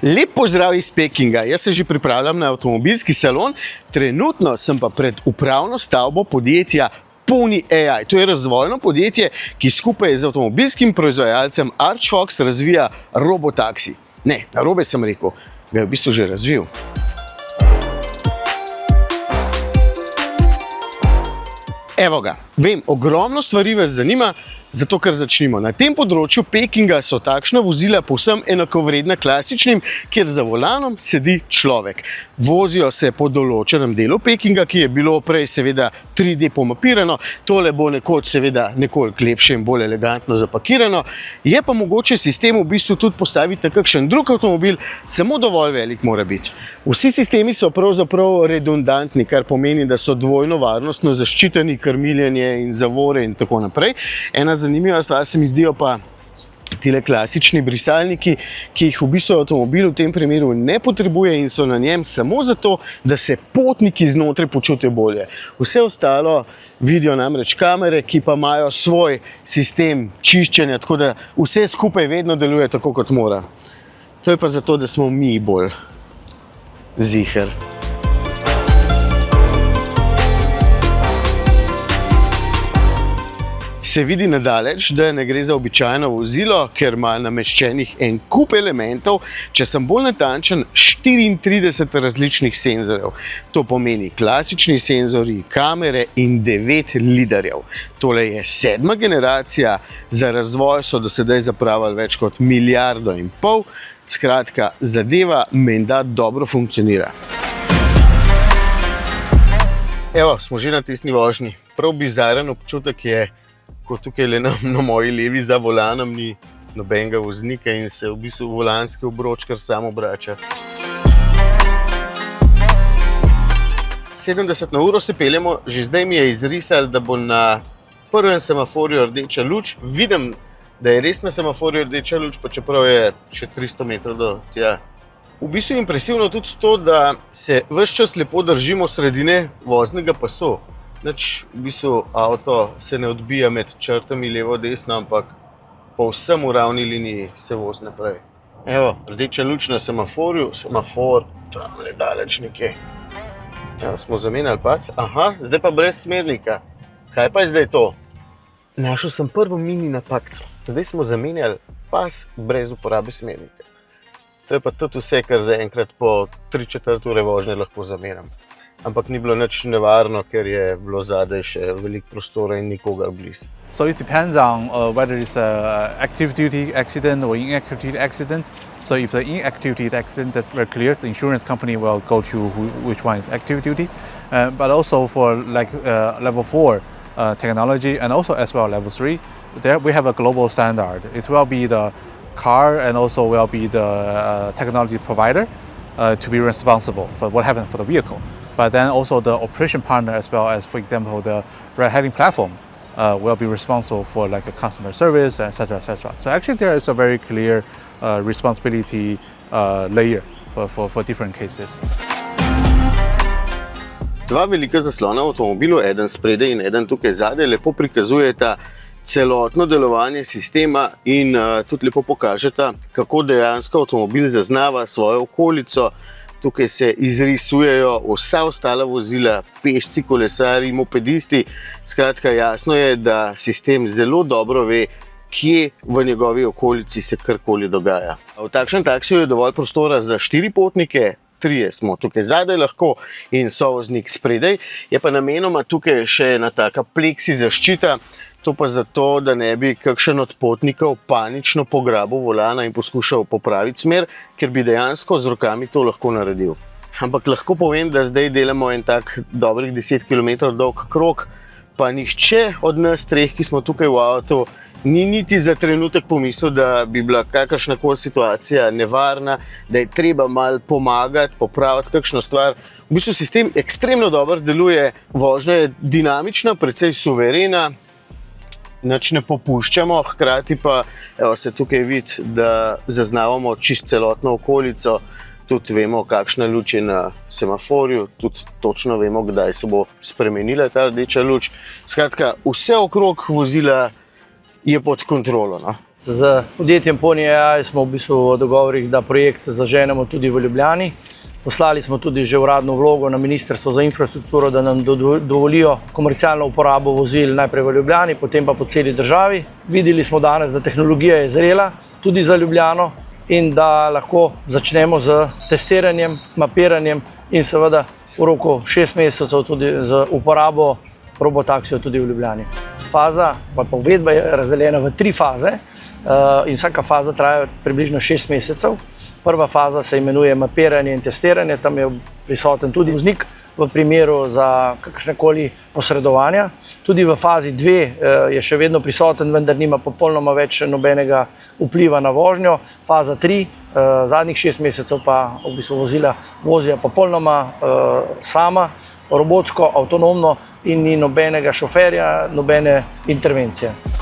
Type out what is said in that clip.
Lep pozdrav iz Pekinga. Jaz se že pripravljam na avtomobilski salon, trenutno sem pa pred upravno stavbo podjetja Pony AI. To je razvojno podjetje, ki skupaj z avtomobilskim proizvajalcem Archfox razvija robotaksi. Ne, narobe sem rekel, ga je v bistvu že razvil. Evo ga, vem, ogromno stvari vas zanima, zato ker začnimo. Na tem področju Pekinga so takšna vozila povsem enakovredna klasičnim, kjer za volanom sedi človek. Vozijo se po določenem delu Pekinga, ki je bilo prej seveda 3D pomapirano, tole bo nekoč seveda nekoliko lepše in bolj elegantno zapakirano. Je pa mogoče sistem v bistvu tudi postaviti na kakšen drug avtomobil, samo dovolj velik mora biti. Vsi sistemi so pravzaprav redundantni, kar pomeni, da so dvojno varnostno zaščiteni, krmiljenje in zavore in tako naprej. Ena zanimiva stvar se mi zdijo pa tile klasični brisalniki, ki jih v bistvu avtomobil v tem primeru ne potrebuje in so na njem samo zato, da se potniki znotraj počutijo bolje. Vse ostalo vidijo namreč kamere, ki pa imajo svoj sistem čiščenja, tako da vse skupaj vedno deluje tako, kot mora. To je pa zato, da smo mi bolj ziher. Se vidi nadaleč, da ne gre za običajno vozilo, ker ima nameščenih en kup elementov, če sem bolj natančen, 34 različnih senzorjev. To pomeni klasični senzori, kamere in 9 lidarjev. Tole je 7. generacija, za razvoj so do sedaj zapravili več kot 1,5 milijarde. Skratka, zadeva menda dobro funkcionira. Evo, smo že na tisti vožnji. Prav bizaren občutek je, ko tukaj le na moji levi za volanom ni nobenega voznika in se v bistvu volanski obroč kar sam obrača. 70 na uro se peljemo, že zdaj mi je izrisal, da bo na prvem semaforju rdeča luč. Vidim, da je res na semaforju rdeča luč, pa čeprav je še 300 metrov do tja. V bistvu je impresivno tudi to, da se ves čas lepo držimo sredine voznega pasu. Nič, v bistvu avto se ne odbija med črtami levo-desno, ampak po vsem v ravni liniji se vozi naprej. Evo, rdeča luč na semaforju, semafor tam le daleč nekje. Evo, smo zamenjali pas. Aha, zdaj pa brez smernika. Kaj pa je zdaj to? Našel sem prvo mini napakco. Zdaj smo zamenjali pas brez uporabe smernika. To je pa tudi vse, kar zaenkrat po 3/4 ure vožnje lahko zamenjam. Ampak ni bilo nič nevarno, ker je bilo zadaj še veliko prostora in nikogar blizu. So it depends on whether it's an active duty accident or inactive duty accident. So if the inactive duty accident, that's very clear, the insurance company will go to which one is active duty. But also for like level 4 technology and also as well level 3, there we have a global standard. It will be the car and also will be the technology provider to be responsible for what happened for the vehicle. But then also the operation partner as well as, for example, the ride-hailing platform will be responsible for like a customer service, etc., etc. So actually there is a very clear responsibility layer for different cases. Dva velika zaslona v avtomobilu, eden spredaj in eden tukaj zadaj, lepo prikazujeta celotno delovanje sistema in tudi lepo pokažeta, kako dejansko avtomobil zaznava svojo okolico. Tukaj se izrisujejo vsa ostala vozila, pešci, kolesarji, mopedisti. Skratka, jasno je, da sistem zelo dobro ve, kje v njegovi okolici se karkoli dogaja. V takšnem taksiju je dovolj prostora za 4 potnike, 3 smo tukaj zadaj lahko in sovoznik spredaj. Je pa namenoma tukaj še ena taka pleksi zaščita. To pa zato, da ne bi kakšen od potnikov panično pograbil volana in poskušal popraviti smer, ker bi dejansko z rokami to lahko naredil. Ampak lahko povem, da zdaj delamo en tak dobrih 10 km dolg krog, pa nihče od nas treh, ki smo tukaj v avtu, ni niti za trenutek pomislil, da bi bila kakršnakoli situacija nevarna, da je treba malo pomagati, popraviti kakšno stvar. V bistvu sistem ekstremno dobro deluje, vožnja je dinamična, precej suverena, nič ne popuščamo, hkrati pa se tukaj vidi, da zaznavamo čisto celotno okolico, tudi vemo, kakšna luč je na semaforju, tudi točno vemo, kdaj se bo spremenila ta rdeča luč. Skratka, vse okrog vozila je pod kontrolo. No? Z podjetjem Pony AI smo v bistvu v dogovorih, da projekt zaženemo tudi v Ljubljani. Poslali smo tudi že uradno vlogo na Ministrstvo za infrastrukturo, da nam dovolijo komercialno uporabo vozil najprej v Ljubljani, potem pa po celi državi. Videli smo danes, da tehnologija je zrela tudi za Ljubljano in da lahko začnemo z testiranjem, mapiranjem in seveda v roku 6 mesecev tudi z uporabo robotaksijev tudi v Ljubljani. Faza, pa uvedba je razdeljena v 3 faze in vsaka faza traja približno 6 mesecev. Prva faza se imenuje mapiranje in testiranje, tam je prisoten tudi voznik v primeru za kakršnekoli posredovanja. Tudi v fazi 2 je še vedno prisoten, vendar nima popolnoma več nobenega vpliva na vožnjo. Faza 3, zadnjih 6 mesecev pa v bistvu vozila vozijo popolnoma sama, robotsko, avtonomno in ni nobenega šoferja, nobene intervencije.